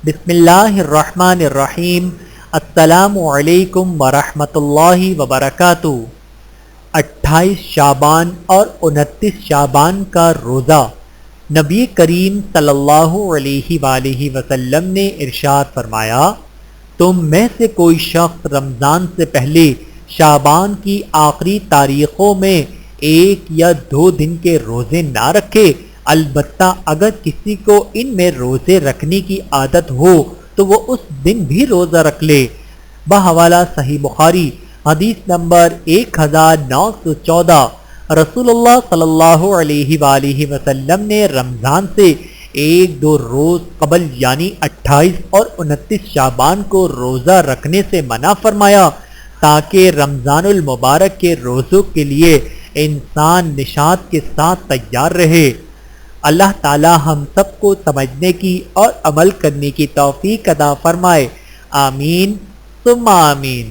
بسم اللہ الرحمن الرحیم۔ السلام علیکم ورحمۃ اللہ وبرکاتہ۔ 28 شعبان اور 29 شعبان کا روزہ۔ نبی کریم صلی اللہ علیہ وآلہ وسلم نے ارشاد فرمایا، تم میں سے کوئی شخص رمضان سے پہلے شعبان کی آخری تاریخوں میں 1 یا 2 دن کے روزے نہ رکھے، البتہ اگر کسی کو ان میں روزے رکھنے کی عادت ہو تو وہ اس دن بھی روزہ رکھ لے۔ بحوالہ صحیح بخاری حدیث نمبر 1914۔ رسول اللہ صلی اللہ علیہ وآلہ وسلم نے رمضان سے 1-2 روز قبل یعنی 28 اور 29 شعبان کو روزہ رکھنے سے منع فرمایا تاکہ رمضان المبارک کے روزوں کے لیے انسان نشاط کے ساتھ تیار رہے۔ اللہ تعالی ہم سب کو سمجھنے کی اور عمل کرنے کی توفیق عطا فرمائے، آمین ثم آمین۔